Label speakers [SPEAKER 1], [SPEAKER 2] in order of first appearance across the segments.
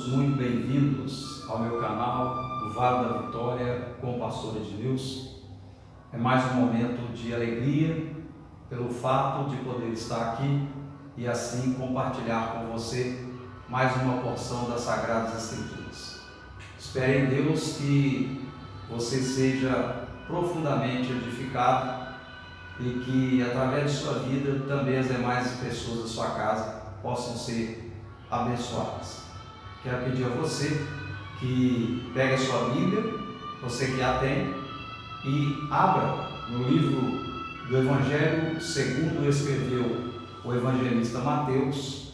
[SPEAKER 1] todos muito bem-vindos ao meu canal, do Vale da Vitória, com o pastor Edilson. É mais um momento de alegria pelo fato de poder estar aqui e assim compartilhar com você mais uma porção das Sagradas Escrituras. Espero em Deus que você seja profundamente edificado e que através de sua vida também as demais pessoas da sua casa possam ser abençoadas. Quero pedir a você que pegue a sua Bíblia, você que a tem, e abra no livro do Evangelho segundo escreveu o evangelista Mateus,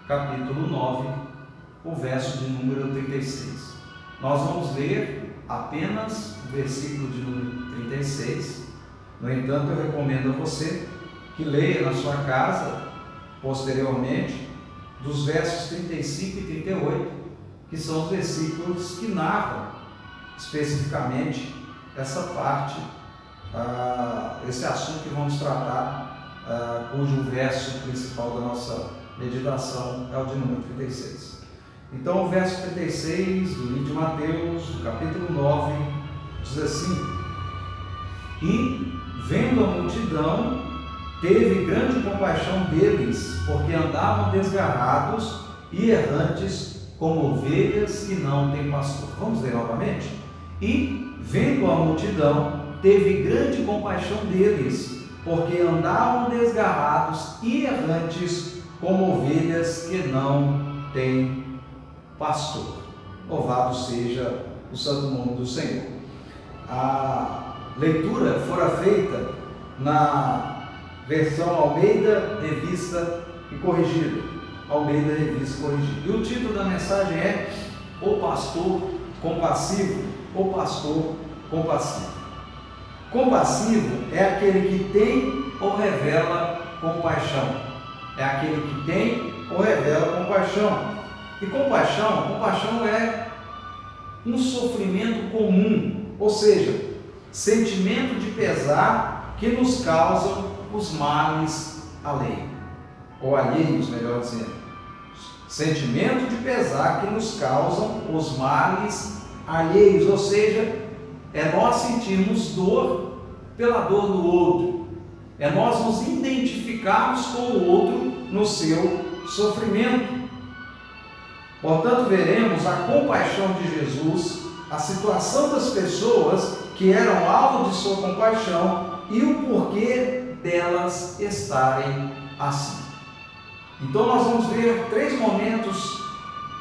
[SPEAKER 1] capítulo 9, o verso de número 36. Nós vamos ler apenas o versículo de número 36. No entanto, eu recomendo a você que leia na sua casa, posteriormente, dos versos 35 e 38, que são os versículos que narram especificamente essa parte, esse assunto que vamos tratar, cujo verso principal da nossa meditação é o de número 36. Então, o verso 36 do livro de Mateus, do capítulo 9, diz assim: E, vendo a multidão, teve grande compaixão deles, porque andavam desgarrados e errantes, como ovelhas que não têm pastor. Vamos ler novamente? E, vendo a multidão, teve grande compaixão deles, porque andavam desgarrados e errantes, como ovelhas que não têm pastor. Louvado seja o santo nome do Senhor. A leitura fora feita na versão Almeida, Revista e Corrigida. Almeida, Revista e Corrigida. E o título da mensagem é O Pastor Compassivo. O Pastor Compassivo. Compassivo é aquele que tem ou revela compaixão. É aquele que tem ou revela compaixão. E compaixão é um sofrimento comum, ou seja, sentimento de pesar que nos causam os males alheios, ou alheios, melhor dizendo. Sentimento de pesar que nos causam os males alheios, ou seja, é nós sentirmos dor pela dor do outro, é nós nos identificarmos com o outro no seu sofrimento. Portanto, veremos a compaixão de Jesus, a situação das pessoas que eram alvo de sua compaixão e o porquê delas estarem assim. Então nós vamos ver três momentos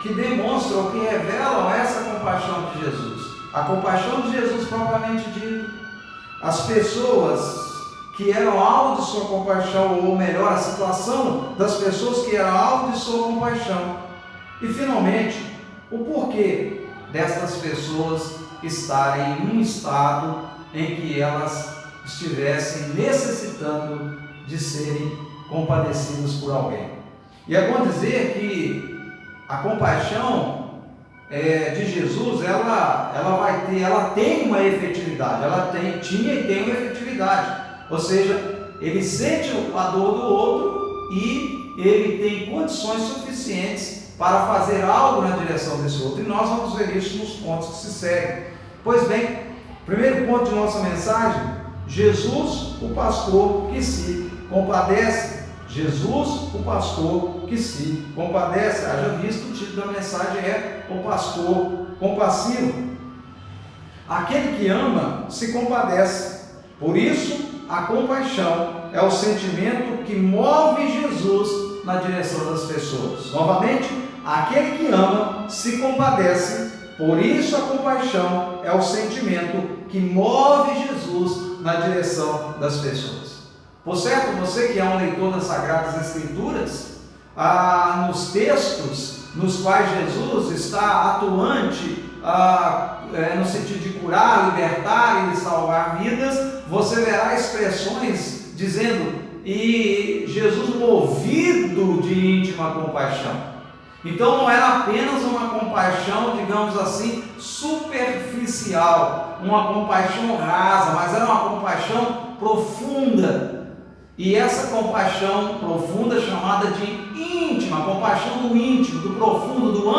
[SPEAKER 1] que demonstram, que revelam essa compaixão de Jesus. A compaixão de Jesus propriamente dita, as pessoas que eram alvo de sua compaixão, ou melhor, a situação das pessoas que eram alvo de sua compaixão. E finalmente, o porquê destas pessoas estarem em um estado em que elas estivessem necessitando de serem compadecidas por alguém. E é bom dizer que a compaixão de Jesus, ela tem uma efetividade, tinha e tem uma efetividade. Ou seja, ele sente a dor do outro e ele tem condições suficientes para fazer algo na direção desse outro. E nós vamos ver isso nos pontos que se seguem. Pois bem, primeiro ponto de nossa mensagem: Jesus, o pastor que se compadece. Jesus, o pastor que se compadece. Haja visto, o título da mensagem é O Pastor Compassivo. Aquele que ama se compadece. Por isso, a compaixão é o sentimento que move Jesus na direção das pessoas. Novamente, aquele que ama se compadece. Por isso, a compaixão é o sentimento que move Jesus na direção das pessoas. Por certo, você que é um leitor das Sagradas Escrituras, nos textos nos quais Jesus está atuante, no sentido de curar, libertar e salvar vidas, você verá expressões dizendo: e Jesus movido de íntima compaixão. Então não era apenas uma compaixão, digamos assim, superficial, uma compaixão rasa, mas era uma compaixão profunda. E essa compaixão profunda, chamada de íntima, a compaixão do íntimo, do profundo, do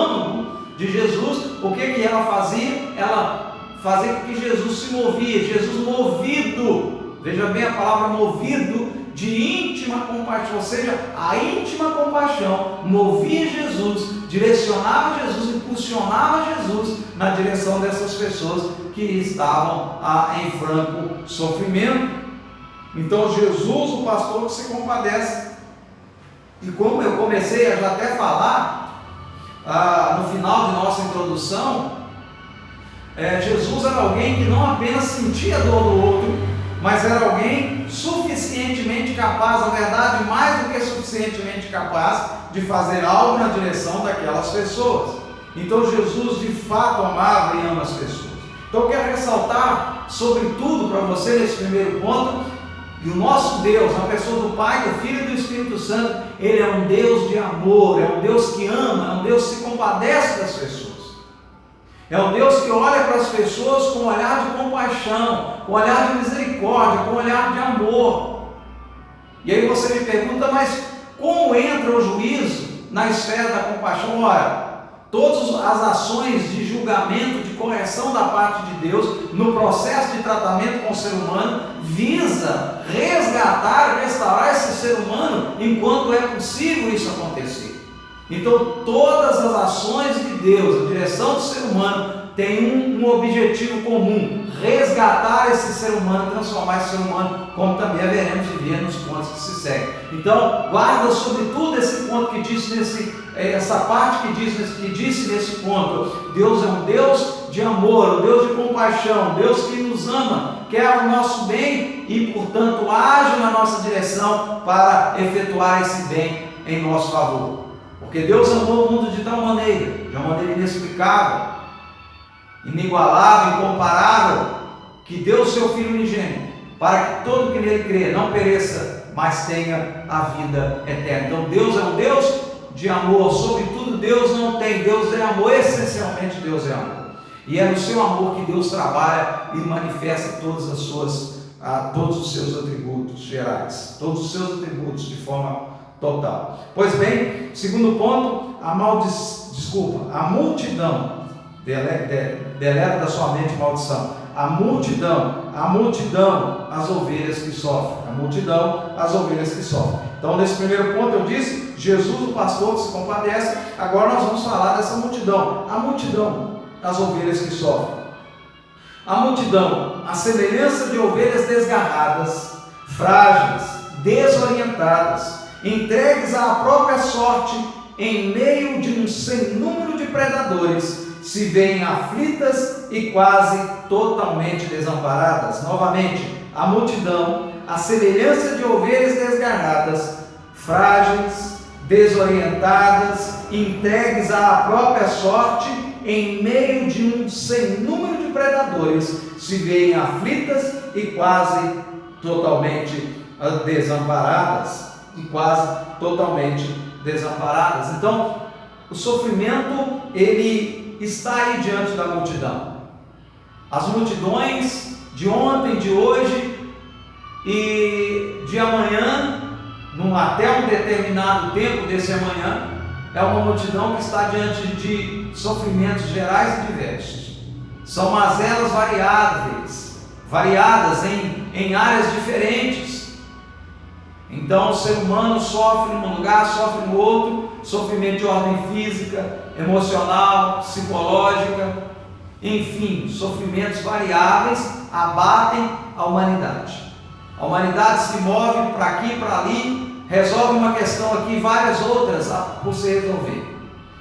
[SPEAKER 1] de Jesus, o que ela fazia? Ela fazia com que Jesus se movia, Jesus movido, veja bem a palavra movido, de íntima compaixão, ou seja, a íntima compaixão movia Jesus, direcionava Jesus, impulsionava Jesus na direção dessas pessoas que estavam em franco sofrimento. Então Jesus, o pastor que se compadece. E como eu comecei a já até falar no final de nossa introdução, Jesus era alguém que não apenas sentia a dor do outro, mas era alguém suficientemente capaz, na verdade, mais do que suficientemente capaz de fazer algo na direção daquelas pessoas. Então Jesus de fato amava e ama as pessoas. Então eu quero ressaltar sobretudo para você nesse primeiro ponto, e o nosso Deus, na pessoa do Pai, do Filho e do Espírito Santo, Ele é um Deus de amor, é um Deus que ama, é um Deus que se compadece das pessoas. É um Deus que olha para as pessoas com um olhar de compaixão, com um olhar de misericórdia, com um olhar de amor. E aí você me pergunta, mas como entra o juízo na esfera da compaixão? Ora, todas as ações de julgamento, de correção da parte de Deus, no processo de tratamento com o ser humano, visa resgatar, restaurar esse ser humano enquanto é possível isso acontecer. Então todas as ações de Deus, a direção do ser humano, tem um objetivo comum: resgatar esse ser humano, transformar esse ser humano, como também haveremos de ver nos pontos que se seguem. Então guarda sobretudo esse ponto que disse essa parte que disse nesse ponto: Deus é um Deus de amor, um Deus de compaixão, um Deus que nos ama, quer o nosso bem e portanto age na nossa direção para efetuar esse bem em nosso favor. Porque Deus amou o mundo de tal maneira, de uma maneira inexplicável, inigualável, incomparável, que deu o seu Filho unigênito, para que todo que nele crê não pereça, mas tenha a vida eterna. Então Deus é um Deus de amor, sobretudo Deus não tem, Deus é amor, essencialmente Deus é amor. E é no seu amor que Deus trabalha e manifesta todos os seus atributos gerais, todos os seus atributos de forma total. Pois bem, segundo ponto, a multidão, deleta da sua mente maldição, a multidão, as ovelhas que sofrem, a multidão, as ovelhas que sofrem. Então nesse primeiro ponto eu disse, Jesus o pastor que se compadece. Agora nós vamos falar dessa multidão, a multidão, as ovelhas que sofrem. A multidão, a semelhança de ovelhas desgarradas, frágeis, desorientadas, entregues à própria sorte, em meio de um sem número de predadores, se veem aflitas e quase totalmente desamparadas. Novamente, a multidão, a semelhança de ovelhas desgarradas, frágeis, desorientadas, entregues à própria sorte, em meio de um sem número de predadores, se veem aflitas e quase totalmente desamparadas. Então, o sofrimento, ele está aí diante da multidão. As multidões de ontem, de hoje e de amanhã, até um determinado tempo desse amanhã, é uma multidão que está diante de sofrimentos gerais e diversos. São mazelas variadas em áreas diferentes. Então o ser humano sofre num lugar, sofre no outro, sofrimento de ordem física, emocional, psicológica, enfim, sofrimentos variáveis abatem a humanidade. A humanidade se move para aqui e para ali, resolve uma questão aqui, várias outras por se resolver.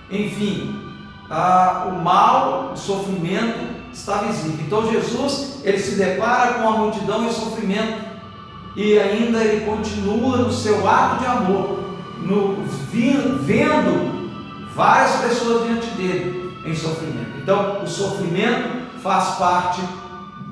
[SPEAKER 1] Enfim, o mal, o sofrimento está visível. Então Jesus, ele se depara com a multidão e sofrimento, e ainda ele continua no seu ato de amor, vendo várias pessoas diante dele em sofrimento. Então o sofrimento faz parte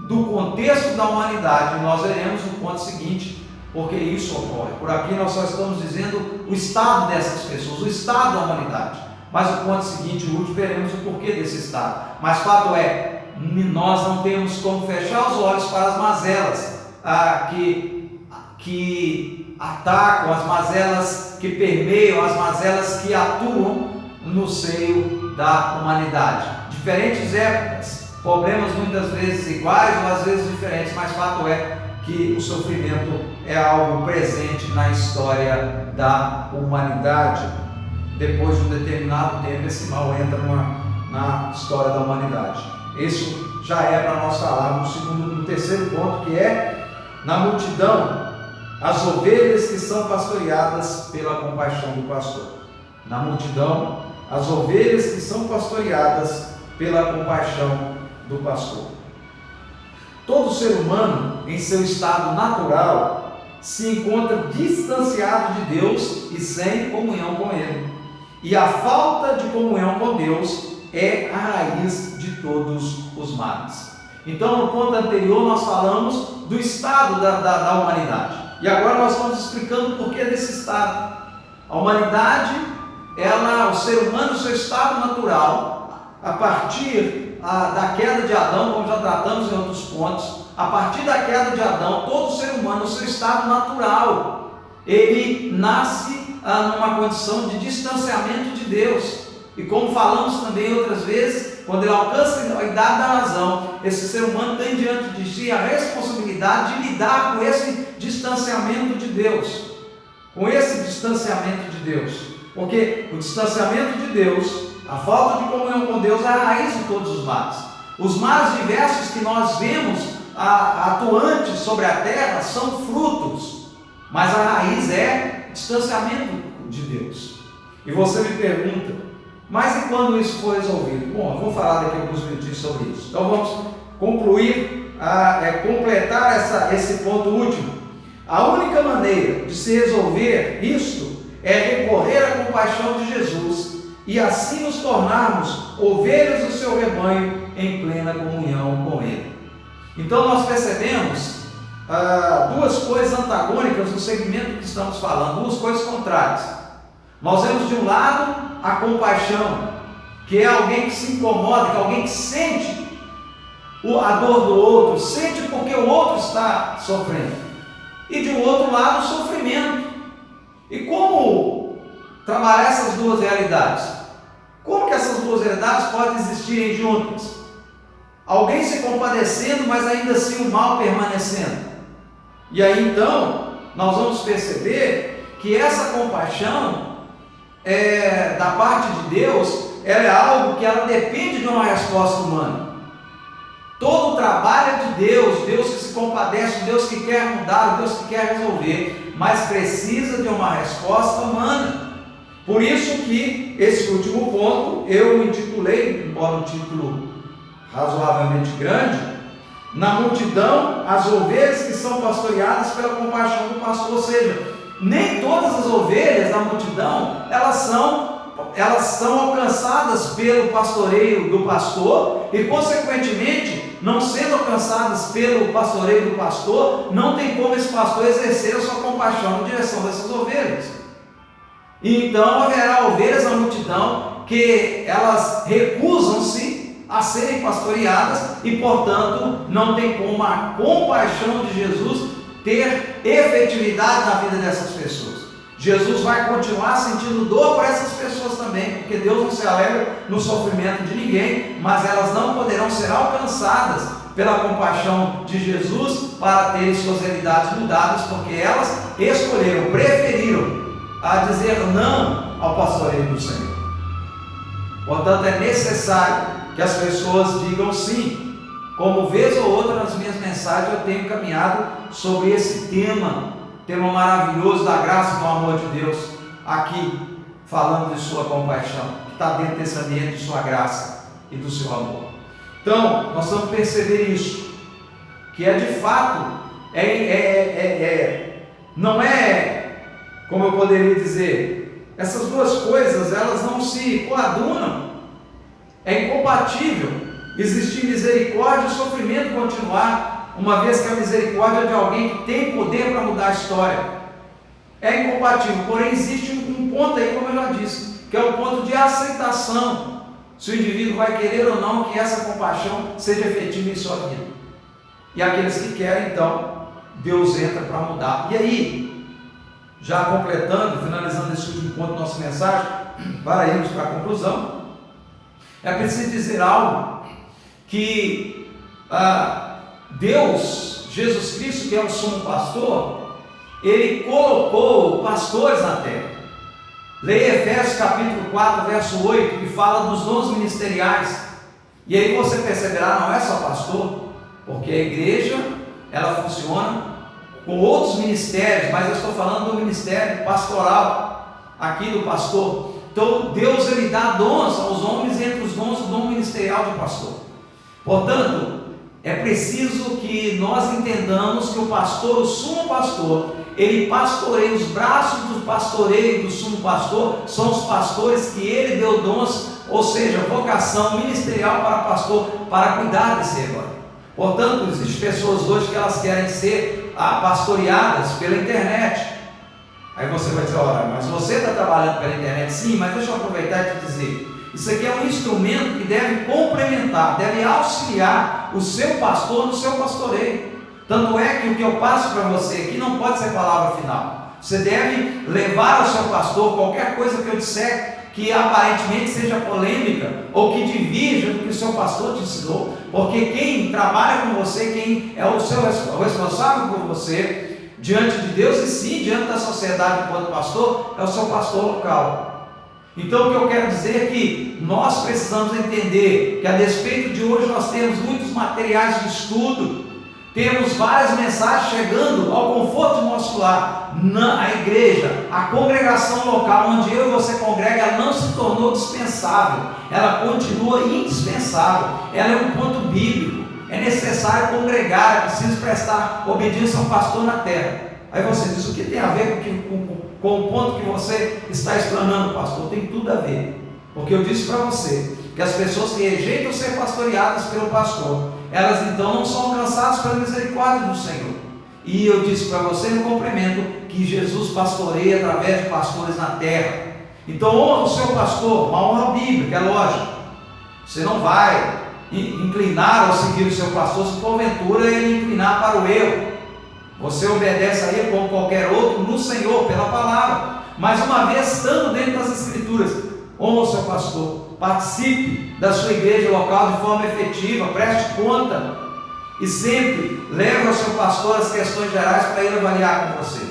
[SPEAKER 1] do contexto da humanidade, e nós veremos no ponto seguinte porque isso ocorre. Por aqui nós só estamos dizendo o estado dessas pessoas, o estado da humanidade, mas o ponto seguinte, o último, veremos o porquê desse estado. Mas fato é, nós não temos como fechar os olhos para as mazelas que atacam, as mazelas que permeiam, as mazelas que atuam no seio da humanidade. Diferentes épocas, problemas muitas vezes iguais ou às vezes diferentes, mas fato é que o sofrimento é algo presente na história da humanidade. Depois de um determinado tempo, esse mal entra na história da humanidade. Isso já é para nós falarmos no terceiro ponto, que é na multidão, as ovelhas que são pastoreadas pela compaixão do pastor. Na multidão, as ovelhas que são pastoreadas pela compaixão do pastor. Todo ser humano, em seu estado natural, se encontra distanciado de Deus e sem comunhão com Ele. E a falta de comunhão com Deus é a raiz de todos os males. Então, no ponto anterior, nós falamos do estado da humanidade. E agora nós estamos explicando o porquê desse estado. A humanidade, o ser humano, seu estado natural, a partir da queda de Adão, como já tratamos em outros pontos, a partir da queda de Adão, todo ser humano, o seu estado natural, ele nasce numa condição de distanciamento de Deus. E como falamos também outras vezes, quando ele alcança a idade da razão, esse ser humano tem diante de si a responsabilidade de lidar com esse distanciamento de Deus. Com esse distanciamento de Deus. Porque o distanciamento de Deus, a falta de comunhão com Deus é a raiz de todos os males. Os males diversos que nós vemos atuantes sobre a terra são frutos, mas a raiz é distanciamento de Deus. E você me pergunta, mas e quando isso for resolvido? Bom, eu vou falar daqui a alguns minutinhos sobre isso. Então vamos concluir, completar esse ponto último. A única maneira de se resolver isto é recorrer à compaixão de Jesus e assim nos tornarmos ovelhas do seu rebanho em plena comunhão com Ele. Então nós percebemos duas coisas antagônicas no segmento que estamos falando, duas coisas contrárias. Nós vemos de um lado a compaixão, que é alguém que se incomoda, que é alguém que sente a dor do outro, sente porque o outro está sofrendo. E de um outro lado o sofrimento. E como trabalhar essas duas realidades? Como que essas duas realidades podem existirem juntas? Alguém se compadecendo, mas ainda assim o mal permanecendo. E aí então nós vamos perceber que essa compaixão da parte de Deus, ela é algo que ela depende de uma resposta humana. Todo o trabalho é de Deus, Deus que se compadece, Deus que quer mudar, Deus que quer resolver, mas precisa de uma resposta humana. Por isso que esse último ponto eu intitulei, embora um título razoavelmente grande, na multidão, as ovelhas que são pastoreadas pela compaixão do pastor. Ou seja, nem todas as ovelhas da multidão, elas são alcançadas pelo pastoreio do pastor e, consequentemente, não sendo alcançadas pelo pastoreio do pastor, não tem como esse pastor exercer a sua compaixão em direção dessas ovelhas. E então haverá ovelhas na multidão que elas recusam-se a serem pastoreadas e, portanto, não tem como a compaixão de Jesus ter efetividade na vida dessas pessoas. Jesus vai continuar sentindo dor por essas pessoas também, porque Deus não se alegra no sofrimento de ninguém, mas elas não poderão ser alcançadas pela compaixão de Jesus para terem suas realidades mudadas, porque elas escolheram, preferiram a dizer não ao pastoreio do Senhor. Portanto, é necessário que as pessoas digam sim. Como vez ou outra nas minhas mensagens eu tenho caminhado sobre esse tema maravilhoso da graça e do amor de Deus, aqui falando de sua compaixão, que está dentro desse ambiente de sua graça e do seu amor. Então, nós vamos perceber isso, que é de fato, não é, como eu poderia dizer, essas duas coisas, elas não se coadunam, é incompatível existir misericórdia e sofrimento continuar, uma vez que a misericórdia é de alguém que tem poder para mudar a história. É incompatível, porém existe um ponto aí, como eu já disse, que é o ponto de aceitação, se o indivíduo vai querer ou não que essa compaixão seja efetiva em sua vida. E aqueles que querem, então, Deus entra para mudar. E aí, já completando, finalizando esse último ponto da nossa mensagem, para irmos para a conclusão, é preciso dizer algo que Deus, Jesus Cristo, que é o sumo pastor, Ele colocou pastores na terra. Leia Efésios capítulo 4, verso 8, que fala dos dons ministeriais. E aí você perceberá, não é só pastor, porque a igreja, ela funciona com outros ministérios, mas eu estou falando do ministério pastoral, aqui do pastor. Então Deus, Ele dá dons aos homens, e entre os dons o dom ministerial de pastor. Portanto, é preciso que nós entendamos que o pastor, o sumo pastor, ele pastoreia, os braços do pastoreio do sumo pastor são os pastores que ele deu dons, ou seja, vocação ministerial para pastor, para cuidar desse rebanho. Portanto, existem pessoas hoje que elas querem ser pastoreadas pela internet. Aí você vai dizer, olha, mas você está trabalhando pela internet? Sim, mas deixa eu aproveitar e te dizer, isso aqui é um instrumento que deve complementar, deve auxiliar o seu pastor no seu pastoreio. Tanto é que o que eu passo para você aqui não pode ser palavra final. Você deve levar ao seu pastor qualquer coisa que eu disser que aparentemente seja polêmica ou que divirja do que o seu pastor te ensinou, porque quem trabalha com você, quem é o responsável por você diante de Deus e sim diante da sociedade enquanto pastor, é o seu pastor local. Então o que eu quero dizer é que nós precisamos entender que a despeito de hoje nós temos muitos materiais de estudo, temos várias mensagens chegando ao conforto do nosso lar. A igreja, a congregação local onde eu e você congrega, ela não se tornou dispensável, ela continua indispensável, ela é um ponto bíblico, é necessário congregar, é preciso prestar obediência ao pastor na terra. Aí você diz, o que tem a ver com o ponto que você está explanando, pastor? Tem tudo a ver, porque eu disse para você que as pessoas que rejeitam ser pastoreadas pelo pastor, elas então não são alcançadas pela misericórdia do Senhor. E eu disse para você no complemento que Jesus pastoreia através de pastores na terra. Então honra o seu pastor, uma honra bíblica, é lógico. Você não vai inclinar ou seguir o seu pastor se porventura ele inclinar para o erro. Você obedece a ele como qualquer outro no Senhor, pela palavra. Mas uma vez estando dentro das Escrituras, honra o seu pastor, participe da sua igreja local de forma efetiva, preste conta e sempre leve ao seu pastor as questões gerais para ele avaliar com você.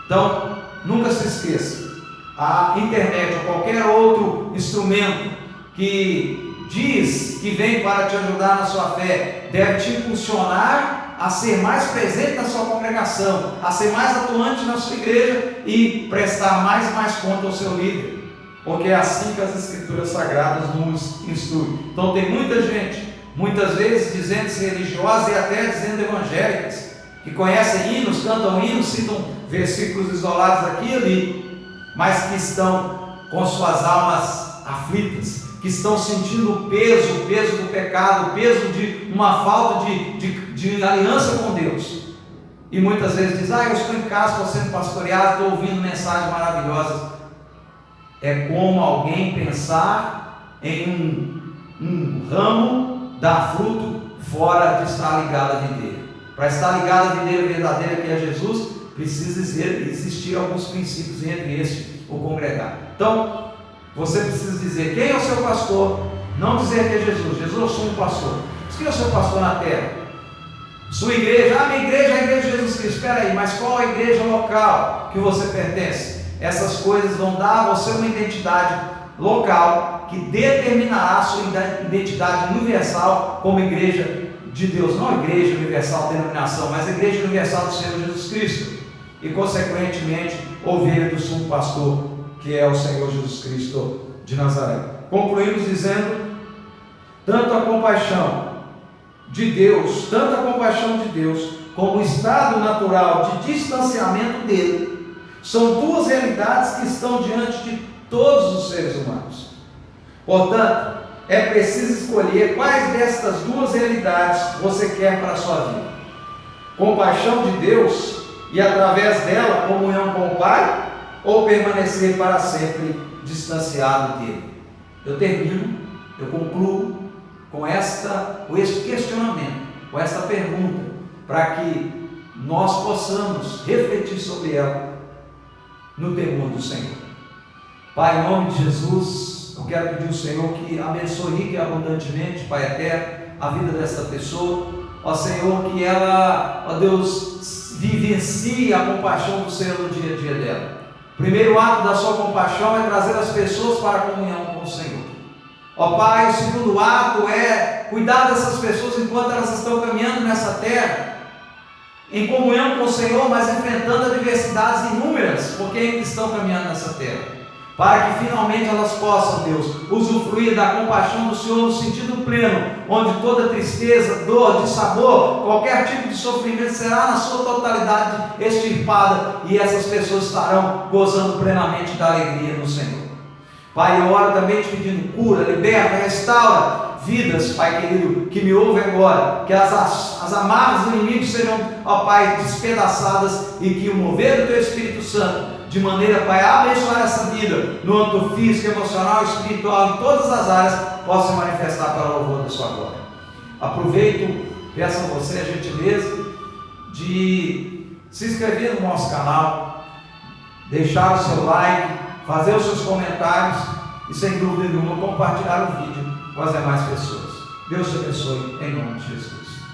[SPEAKER 1] Então, nunca se esqueça, a internet ou qualquer outro instrumento que diz que vem para te ajudar na sua fé, deve te impulsionar a ser mais presente na sua congregação, a ser mais atuante na sua igreja e prestar mais e mais conta ao seu líder. Porque é assim que as Escrituras Sagradas nos instruem. Então tem muita gente, muitas vezes dizendo-se religiosa e até dizendo evangélicas, que conhecem hinos, cantam hinos, citam versículos isolados aqui e ali, mas que estão com suas almas aflitas, que estão sentindo o peso do pecado, o peso de uma falta de aliança com Deus. E muitas vezes dizem, eu estou em casa, estou sendo pastoreado, estou ouvindo mensagens maravilhosas. É como alguém pensar em um ramo dar fruto fora de estar ligado à videira. Para estar ligado à videira verdadeira que é Jesus, precisa existir alguns princípios, entre estes o congregar. Então, você precisa dizer quem é o seu pastor, não dizer que é Jesus. Jesus é o sumo pastor. Quem é o seu pastor na terra? Sua igreja, minha igreja é a igreja de Jesus Cristo. Espera aí, mas qual é a igreja local que você pertence? Essas coisas vão dar a você uma identidade local que determinará a sua identidade universal como igreja de Deus. Não a igreja universal denominação, mas a igreja universal do Senhor Jesus Cristo. E consequentemente, ovelha do sumo pastor, que é o Senhor Jesus Cristo de Nazaré. Concluímos dizendo, tanto a compaixão de Deus, como o estado natural de distanciamento dele, são duas realidades que estão diante de todos os seres humanos. Portanto, é preciso escolher quais destas duas realidades você quer para a sua vida. Compaixão de Deus e através dela comunhão com o Pai, ou permanecer para sempre distanciado dele. Eu termino, eu concluo com este questionamento, com esta pergunta, para que nós possamos refletir sobre ela no temor do Senhor. Pai, em nome de Jesus, eu quero pedir ao Senhor que abençoe rica e abundantemente, Pai eterno, a vida dessa pessoa. Ó Senhor, que ela, ó Deus, vivencie a compaixão do Senhor no dia a dia dela. O primeiro ato da sua compaixão é trazer as pessoas para a comunhão com o Senhor. Ó Pai, o segundo ato é cuidar dessas pessoas enquanto elas estão caminhando nessa terra, em comunhão com o Senhor, mas enfrentando adversidades inúmeras, porque estão caminhando nessa terra, para que finalmente elas possam, Deus, usufruir da compaixão do Senhor no sentido pleno, onde toda tristeza, dor, dissabor, qualquer tipo de sofrimento será na sua totalidade extirpada, e essas pessoas estarão gozando plenamente da alegria no Senhor. Pai, eu oro também te pedindo cura, liberta, restaura vidas, Pai querido, que me ouve agora, que as amarras do inimigo sejam, ó Pai, despedaçadas, e que o mover do Teu Espírito Santo, de maneira, Pai, a abençoar essa vida, no âmbito físico, emocional, espiritual, em todas as áreas, possa se manifestar para o louvor da Sua glória. Aproveito, peço a você a gentileza de se inscrever no nosso canal, deixar o seu like, fazer os seus comentários e, sem dúvida nenhuma, compartilhar o vídeo com as demais pessoas. Deus te abençoe, em nome de Jesus.